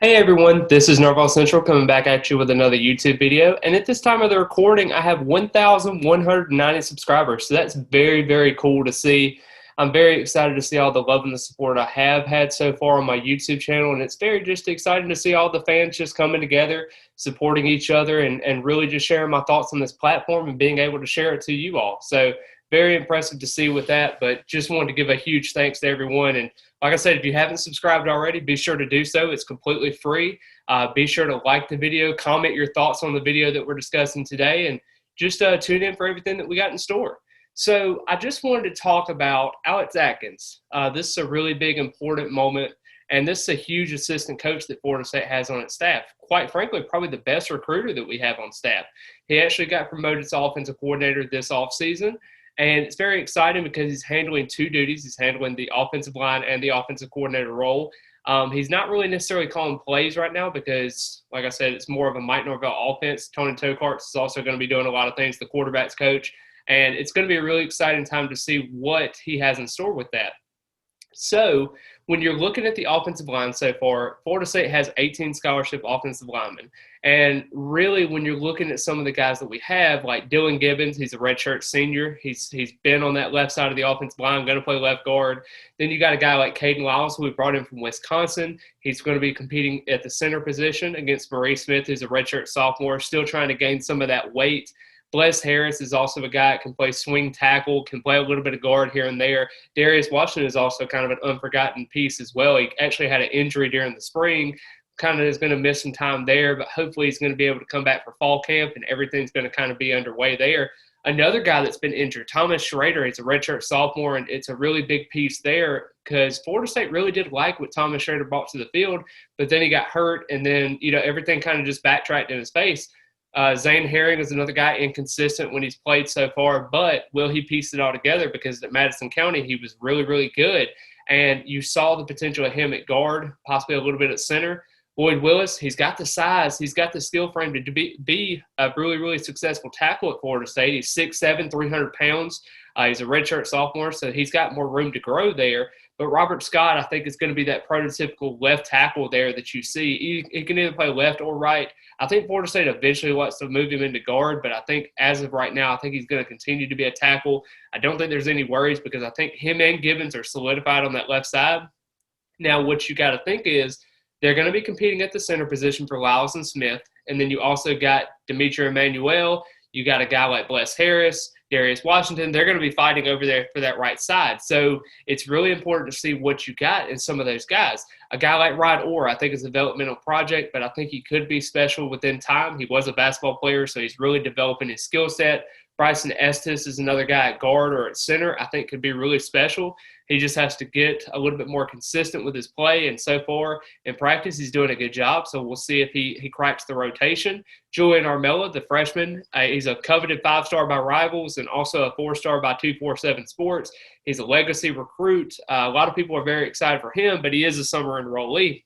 Hey everyone, this is NorvellCentral coming back at you with another YouTube video. And at this time of the recording, I have 1,190 subscribers. So that's very, very cool to see. I'm very excited to see all the love and the support I have had so far on my YouTube channel. And it's very just exciting to see all the fans just coming together, supporting each other, and really just sharing my thoughts on this platform and being able to share it to you all. So very impressive to see with that, but just wanted to give a huge thanks to everyone. And like I said, if you haven't subscribed already, be sure to do so. It's completely free. Be sure to like the video, comment your thoughts on the video that we're discussing today, and just tune in for everything that we got in store. So I just wanted to talk about Alex Atkins. This is a really big, important moment, and this is a huge assistant coach that Florida State has on its staff. Quite frankly, probably the best recruiter that we have on staff. He actually got promoted to offensive coordinator this offseason. And it's very exciting because he's handling two duties. He's handling the offensive line and the offensive coordinator role. He's not really necessarily calling plays right now because, like I said, it's more of a Mike Norvell offense. Tony Tokarts is also going to be doing a lot of things, the quarterback's coach. And it's going to be a really exciting time to see what he has in store with that. So when you're looking at the offensive line so far, Florida State has 18 scholarship offensive linemen. And really, when you're looking at some of the guys that we have, like Dylan Gibbons, he's a redshirt senior. He's been on that left side of the offensive line, going to play left guard. Then you got a guy like Caden Lyles, who we brought in from Wisconsin. He's going to be competing at the center position against Marie Smith, who's a redshirt sophomore, still trying to gain some of that weight. Bless Harris is also a guy that can play swing tackle, can play a little bit of guard here and there. Darius Washington is also kind of an unforgotten piece as well. He actually had an injury during the spring, kind of is going to miss some time there, but hopefully he's going to be able to come back for fall camp and everything's going to kind of be underway there. Another guy that's been injured, Thomas Schrader, he's a redshirt sophomore, and it's a really big piece there because Florida State really did like what Thomas Schrader brought to the field, but then he got hurt, and then, everything kind of just backtracked in his face. Zane Herring is another guy, inconsistent when he's played so far, but will he piece it all together? Because at Madison County, he was really, really good. And you saw the potential of him at guard, possibly a little bit at center. Boyd Willis, he's got the size, he's got the skill frame to be a really, really successful tackle at Florida State. He's 6'7", 300 pounds. He's a redshirt sophomore, so he's got more room to grow there. But Robert Scott, I think, is going to be that prototypical left tackle there that you see. He can either play left or right. I think Florida State eventually wants to move him into guard, but I think as of right now, I think he's going to continue to be a tackle. I don't think there's any worries because I think him and Gibbons are solidified on that left side. Now, what you got to think is they're going to be competing at the center position for Lyles and Smith, and then you also got Demetri Emmanuel. You got a guy like Bless Harris, Darius Washington. They're going to be fighting over there for that right side. So it's really important to see what you got in some of those guys. A guy like Rod Orr, I think, is a developmental project, but I think he could be special within time. He was a basketball player, so he's really developing his skill set. Bryson Estes is another guy at guard or at center I think could be really special. He just has to get a little bit more consistent with his play, and so far in practice he's doing a good job, so we'll see if he cracks the rotation. Julian Armella, the freshman, he's a coveted 5-star by Rivals and also a 4-star by 247 Sports. He's a legacy recruit. A lot of people are very excited for him, but he is a summer enrollee.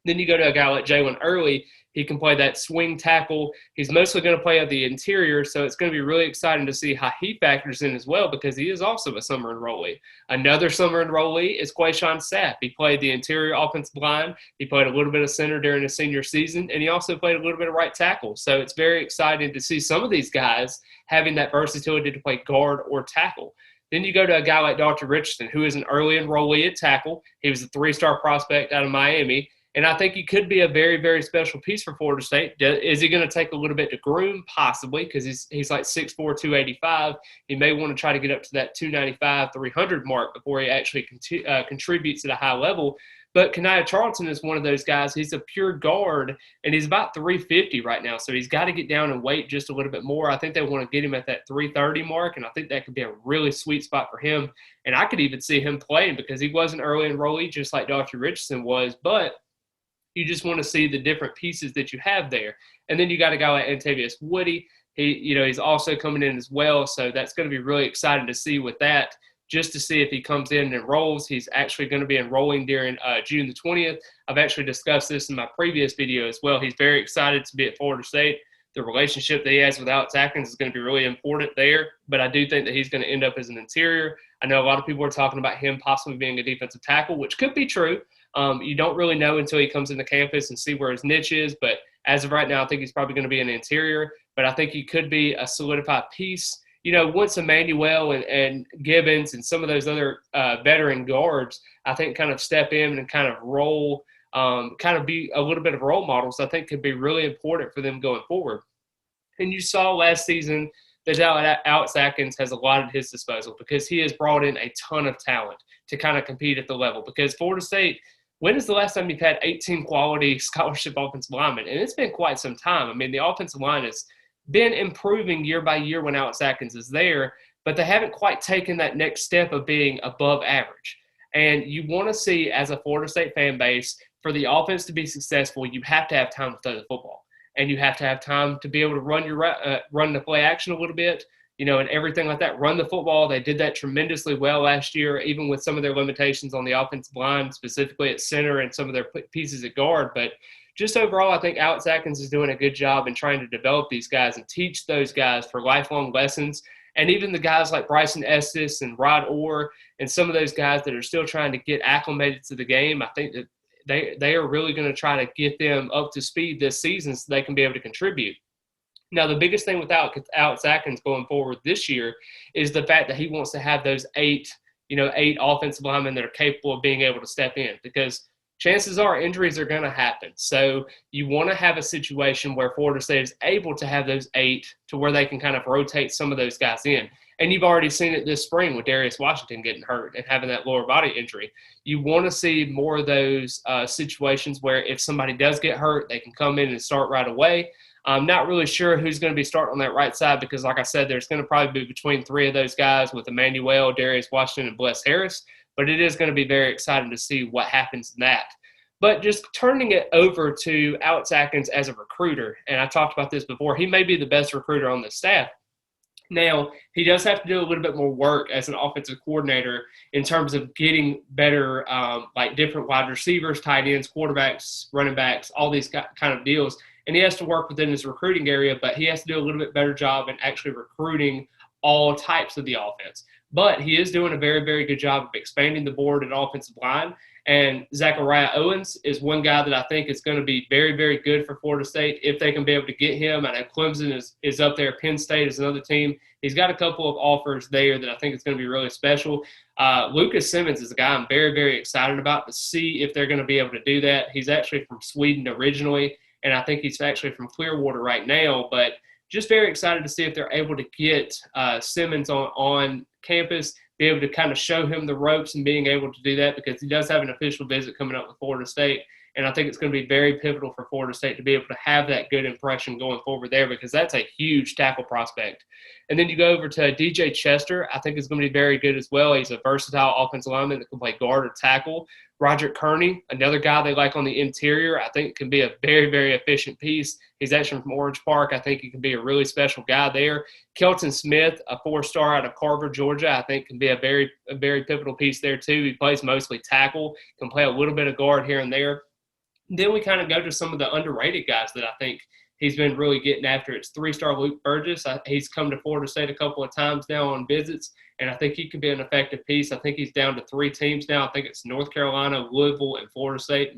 Then you go to a guy like Jalen Early. He can play that swing tackle. He's mostly going to play at the interior, so it's going to be really exciting to see how he factors in as well because he is also a summer enrollee. Another summer enrollee is Kwei Sapp. He played the interior offensive line. He played a little bit of center during his senior season, and he also played a little bit of right tackle. So it's very exciting to see some of these guys having that versatility to play guard or tackle. Then you go to a guy like Dr. Richardson, who is an early enrollee at tackle. He was a 3-star prospect out of Miami. And I think he could be a very, very special piece for Florida State. Is he going to take a little bit to groom? Possibly, because he's like 6'4", 285. He may want to try to get up to that 295, 300 mark before he actually contributes at a high level. But Kaniah Charlton is one of those guys. He's a pure guard, and he's about 350 right now. So he's got to get down and weight just a little bit more. I think they want to get him at that 330 mark, and I think that could be a really sweet spot for him. And I could even see him playing because he was an early enrollee just like Dr. Richardson was. But you just want to see the different pieces that you have there. And then you got a guy like Antavius Woody. He's also coming in as well. So that's going to be really exciting to see with that, just to see if he comes in and enrolls. He's actually going to be enrolling during June the 20th. I've actually discussed this in my previous video as well. He's very excited to be at Florida State. The relationship that he has with Alex Atkins is going to be really important there, but I do think that he's going to end up as an interior. I know a lot of people are talking about him possibly being a defensive tackle, which could be true. You don't really know until he comes into campus and see where his niche is. But as of right now, I think he's probably going to be an interior. But I think he could be a solidified piece. Once Emmanuel and Gibbons and some of those other veteran guards, I think, kind of step in and kind of role, kind of be a little bit of role models, I think could be really important for them going forward. And you saw last season that Alex Atkins has a lot at his disposal because he has brought in a ton of talent to kind of compete at the level. Because Florida State, when is the last time you've had 18 quality scholarship offensive linemen? And it's been quite some time. I mean, the offensive line has been improving year by year when Alex Atkins is there, but they haven't quite taken that next step of being above average. And you want to see, as a Florida State fan base, for the offense to be successful, you have to have time to throw the football. And you have to have time to be able to run the play action a little bit, and everything like that. Run the football. They did that tremendously well last year, even with some of their limitations on the offensive line, specifically at center and some of their pieces at guard. But just overall, I think Alex Atkins is doing a good job in trying to develop these guys and teach those guys for lifelong lessons. And even the guys like Bryson Estes and Rod Orr and some of those guys that are still trying to get acclimated to the game, I think that they are really going to try to get them up to speed this season so they can be able to contribute. Now, the biggest thing with Alex Atkins going forward this year is the fact that he wants to have those eight offensive linemen that are capable of being able to step in, because chances are injuries are going to happen. So you want to have a situation where Florida State is able to have those eight to where they can kind of rotate some of those guys in. And you've already seen it this spring with Darius Washington getting hurt and having that lower body injury. You want to see more of those situations where if somebody does get hurt, they can come in and start right away. I'm not really sure who's going to be starting on that right side because, like I said, there's going to probably be between three of those guys with Emmanuel, Darius Washington, and Bless Harris. But it is going to be very exciting to see what happens in that. But just turning it over to Alex Atkins as a recruiter, and I talked about this before, he may be the best recruiter on the staff. Now, he does have to do a little bit more work as an offensive coordinator in terms of getting better, like different wide receivers, tight ends, quarterbacks, running backs, all these kind of deals. And he has to work within his recruiting area, but he has to do a little bit better job in actually recruiting all types of the offense. But he is doing a very, very good job of expanding the board at offensive line. And Zachariah Owens is one guy that I think is going to be very, very good for Florida State if they can be able to get him. I know Clemson is up there. Penn State is another team. He's got a couple of offers there that I think is going to be really special. Lucas Simmons is a guy I'm very, very excited about to see if they're going to be able to do that. He's actually from Sweden originally, and I think he's actually from Clearwater right now. But just very excited to see if they're able to get Simmons on campus, be able to kind of show him the ropes and being able to do that, because he does have an official visit coming up with Florida State. And I think it's going to be very pivotal for Florida State to be able to have that good impression going forward there, because that's a huge tackle prospect. And then you go over to DJ Chester. I think it's going to be very good as well. He's a versatile offensive lineman that can play guard or tackle. Roger Kearney, another guy they like on the interior, I think can be a very, very efficient piece. He's actually from Orange Park. I think he can be a really special guy there. Kelton Smith, a 4-star out of Carver, Georgia, I think can be a very pivotal piece there too. He plays mostly tackle, can play a little bit of guard here and there. Then we kind of go to some of the underrated guys that I think he's been really getting after. It's 3-star Luke Burgess. He's come to Florida State a couple of times now on visits, and I think he can be an effective piece. I think he's down to 3 teams now. I think it's North Carolina, Louisville, and Florida State.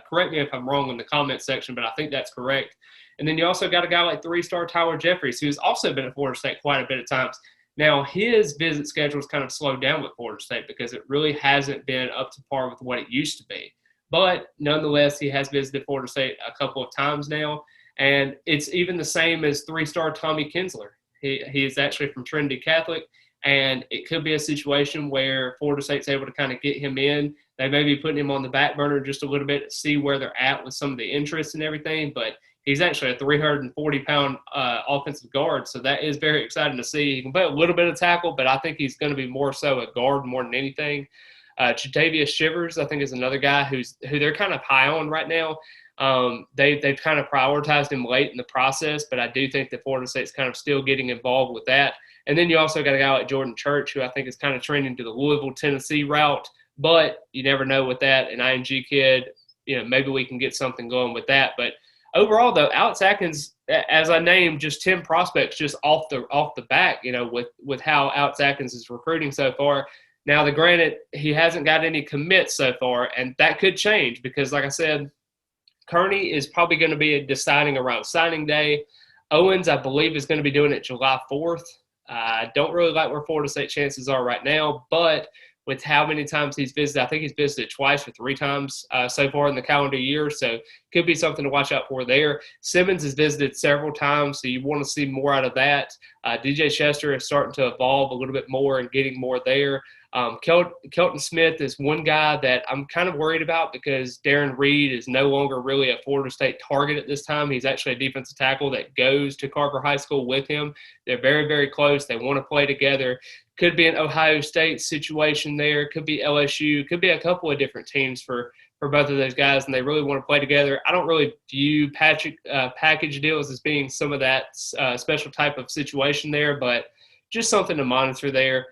Correct me if I'm wrong in the comment section, but I think that's correct. And then you also got a guy like 3-star Tyler Jeffries, who's also been at Florida State quite a bit of times. Now, his visit schedule has kind of slowed down with Florida State because it really hasn't been up to par with what it used to be. But nonetheless, he has visited Florida State a couple of times now. And it's even the same as 3-star Tommy Kinsler. He is actually from Trinity Catholic. And it could be a situation where Florida State's able to kind of get him in. They may be putting him on the back burner just a little bit to see where they're at with some of the interest and everything. But he's actually a 340-pound offensive guard. So that is very exciting to see. He can play a little bit of tackle, but I think he's going to be more so a guard more than anything. Chatavius Shivers, I think, is another guy who they're kind of high on right now. They've kind of prioritized him late in the process, but I do think that Florida State's kind of still getting involved with that. And then you also got a guy like Jordan Church, who I think is kind of trending to the Louisville, Tennessee route, but you never know with that. An IMG kid, maybe we can get something going with that. But overall, though, Alex Atkins, as I named, just 10 prospects just off the back, with how Alex Atkins is recruiting so far. Now, granted, he hasn't got any commits so far, and that could change because, like I said, Kearney is probably going to be deciding around signing day. Owens, I believe, is going to be doing it July 4th. I don't really like where Florida State chances are right now, but with how many times he's visited, I think he's visited twice or 3 times so far in the calendar year, so could be something to watch out for there. Simmons has visited several times, so you want to see more out of that. DJ Chester is starting to evolve a little bit more and getting more there. Kelton Smith is one guy that I'm kind of worried about because Darren Reed is no longer really a Florida State target at this time. He's actually a defensive tackle that goes to Carver High School with him. They're very, very close. They want to play together. Could be an Ohio State situation there. Could be LSU. Could be a couple of different teams for both of those guys, and they really want to play together. I don't really view package deals as being some of that special type of situation there, but just something to monitor there.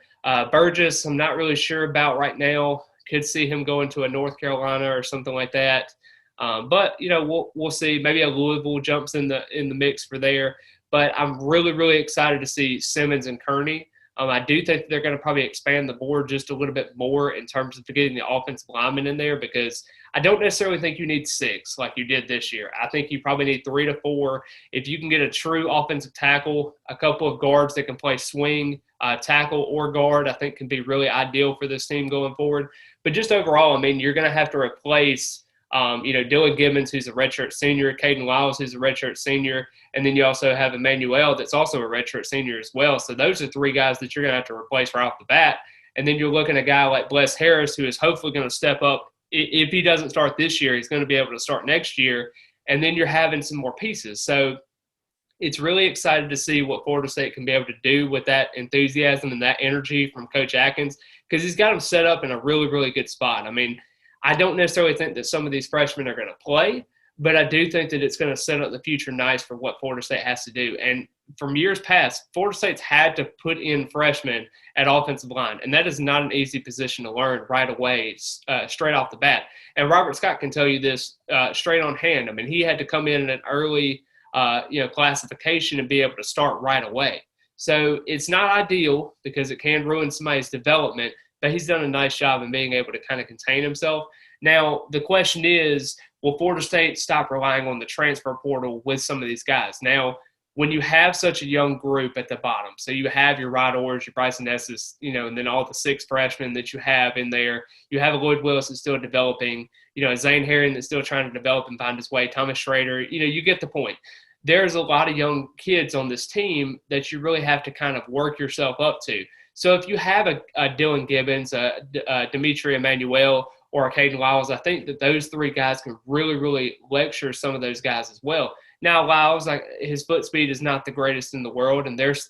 Burgess, I'm not really sure about right now. Could see him going to a North Carolina or something like that. But we'll see. Maybe a Louisville jumps in the mix for there. But I'm really, really excited to see Simmons and Kearney. I do think that they're going to probably expand the board just a little bit more in terms of getting the offensive linemen in there because I don't necessarily think you need 6 like you did this year. I think you probably need 3 to 4. If you can get a true offensive tackle, a couple of guards that can play swing, tackle or guard, I think can be really ideal for this team going forward. But just overall, I mean, you're going to have to replace Dylan Gibbons, who's a redshirt senior, Caden Lyles, who's a redshirt senior, and then you also have Emmanuel that's also a redshirt senior as well. So those are 3 guys that you're going to have to replace right off the bat. And then you're looking at a guy like Bless Harris, who is hopefully going to step up. If he doesn't start this year, he's going to be able to start next year. And then you're having some more pieces. So it's really excited to see what Florida State can be able to do with that enthusiasm and that energy from Coach Atkins because he's got them set up in a really, really good spot. I mean, I don't necessarily think that some of these freshmen are going to play, but I do think that it's going to set up the future nice for what Florida State has to do. And from years past, Florida State's had to put in freshmen at offensive line, and that is not an easy position to learn right away, straight off the bat. And Robert Scott can tell you this straight on hand. I mean, he had to come in an early classification and be able to start right away. So it's not ideal because it can ruin somebody's development, but he's done a nice job in being able to kind of contain himself. Now, the question is, will Florida State stop relying on the transfer portal with some of these guys? Now, when you have such a young group at the bottom, so you have your Rod Orrs, your Bryson Estes, and then all the 6 freshmen that you have in there, you have a Lloyd Willis that's still developing, a Zane Herring that's still trying to develop and find his way, Thomas Schrader, you get the point. There's a lot of young kids on this team that you really have to kind of work yourself up to. So if you have a Dylan Gibbons, a Dimitri Emmanuel, or a Caden Lyles, I think that those 3 guys can really, really lecture some of those guys as well. Now, Lyles, his foot speed is not the greatest in the world, and there's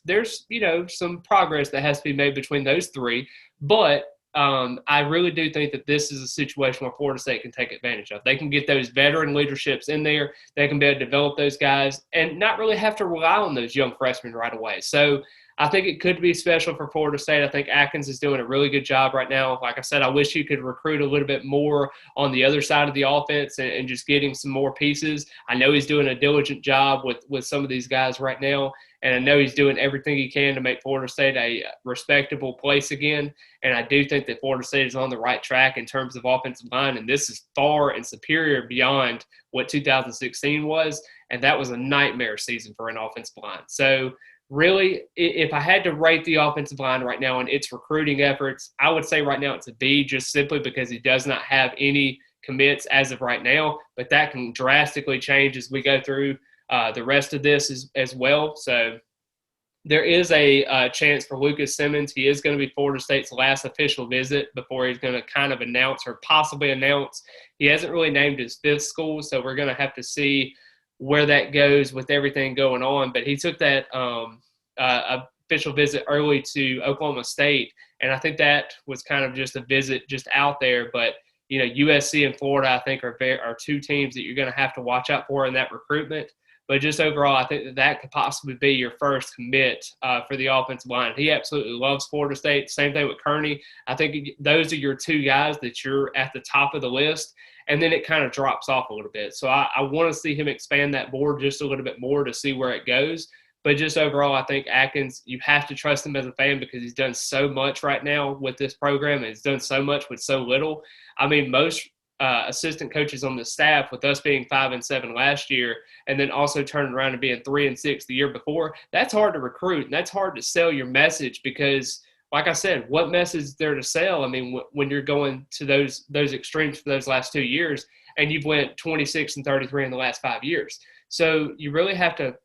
some progress that has to be made between those 3. But I really do think that this is a situation where Florida State can take advantage of. They can get those veteran leaderships in there. They can be able to develop those guys and not really have to rely on those young freshmen right away. So I think it could be special for Florida State. I think Atkins is doing a really good job right now. Like I said, I wish he could recruit a little bit more on the other side of the offense and just getting some more pieces. I know he's doing a diligent job with some of these guys right now, and I know he's doing everything he can to make Florida State a respectable place again. And I do think that Florida State is on the right track in terms of offensive line, and this is far and superior beyond what 2016 was, and that was a nightmare season for an offensive line. So really, if I had to rate the offensive line right now and its recruiting efforts, I would say right now it's a B, just simply because he does not have any commits as of right now. But that can drastically change as we go through the rest of this as well. So there is a chance for Lucas Simmons. He is going to be Florida State's last official visit before he's going to kind of announce or possibly announce. He hasn't really named his 5th school, so we're going to have to see where that goes with everything going on. But he took that official visit early to Oklahoma State, and I think that was kind of just a visit just out there. But USC and Florida, I think, are 2 teams that you're going to have to watch out for in that recruitment. But just overall, I think that could possibly be your first commit for the offensive line. He absolutely loves Florida State. Same thing with Kearney. I think those are your 2 guys that you're at the top of the list. And then it kind of drops off a little bit. So I want to see him expand that board just a little bit more to see where it goes. But just overall, I think Atkins, you have to trust him as a fan because he's done so much right now with this program, and he's done so much with so little. I mean, most assistant coaches on the staff, with us being 5-7 last year, and then also turning around and being 3-6 the year before, that's hard to recruit, and that's hard to sell your message because, like I said, what message is there to sell? I mean, when you're going to those extremes for those last 2 years, and you've went 26-33 in the last 5 years. So you really have to,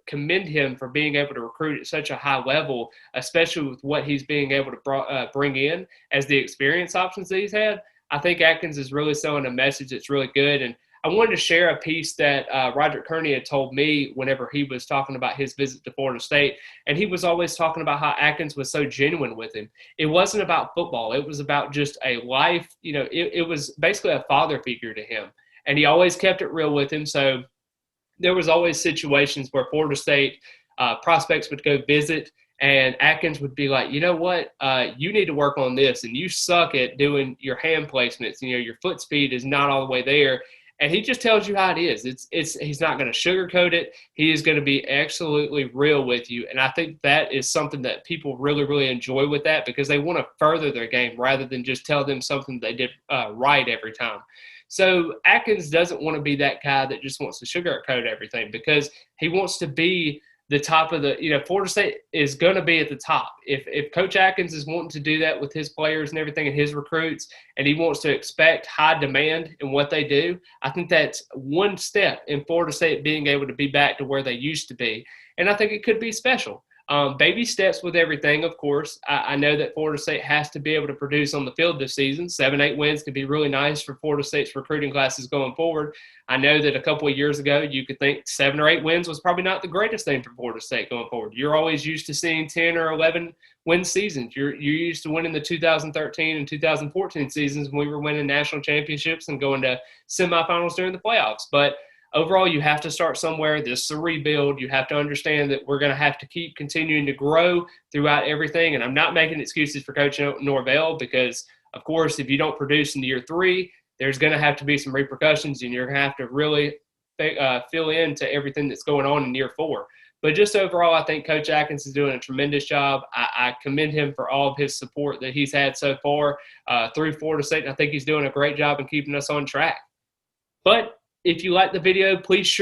commend him for being able to recruit at such a high level, especially with what he's being able to bring in as the experience options that he's had. I think Atkins is really selling a message that's really good. And I wanted to share a piece that Roderick Kearney had told me whenever he was talking about his visit to Florida State. And he was always talking about how Atkins was so genuine with him. It wasn't about football. It was about just a life, it was basically a father figure to him. And he always kept it real with him. So there was always situations where Florida State prospects would go visit, and Atkins would be like, you know what, you need to work on this, and you suck at doing your hand placements. Your foot speed is not all the way there. And he just tells you how it is. He's not going to sugarcoat it. He is going to be absolutely real with you. And I think that is something that people really, really enjoy with that, because they want to further their game rather than just tell them something they did right every time. So Atkins doesn't want to be that guy that just wants to sugarcoat everything, because he wants to be the top of the, Florida State is going to be at the top. If Coach Atkins is wanting to do that with his players and everything and his recruits, and he wants to expect high demand in what they do, I think that's one step in Florida State being able to be back to where they used to be. And I think it could be special. Baby steps with everything, of course. I know that Florida State has to be able to produce on the field this season. 7-8 wins could be really nice for Florida State's recruiting classes going forward. I know that a couple of years ago, you could think 7 or 8 wins was probably not the greatest thing for Florida State going forward. You're always used to seeing 10 or 11 win seasons. You're used to winning the 2013 and 2014 seasons when we were winning national championships and going to semifinals during the playoffs. But overall, you have to start somewhere. This is a rebuild. You have to understand that we're going to have to keep continuing to grow throughout everything. And I'm not making excuses for Coach Norvell, because, of course, if you don't produce in year 3, there's going to have to be some repercussions, and you're going to have to really fill in to everything that's going on in year 4. But just overall, I think Coach Atkins is doing a tremendous job. I commend him for all of his support that he's had so far through Florida State. And I think he's doing a great job in keeping us on track. But if you like the video, please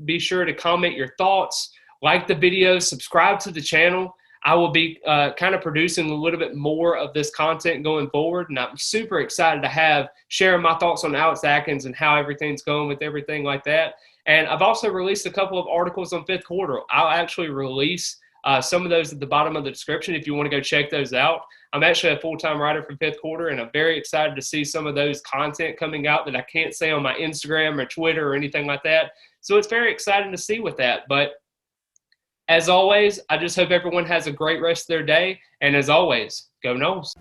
be sure to comment your thoughts, like the video, subscribe to the channel. I will be kind of producing a little bit more of this content going forward, and I'm super excited to sharing my thoughts on Alex Atkins and how everything's going with everything like that. And I've also released a couple of articles on fifth quarter. I'll actually release some of those at the bottom of the description if you want to go check those out. I'm actually a full-time writer for fifth quarter, and I'm very excited to see some of those content coming out that I can't say on my Instagram or Twitter or anything like that. So it's very exciting to see with that. But as always, I just hope everyone has a great rest of their day. And as always, go Noles.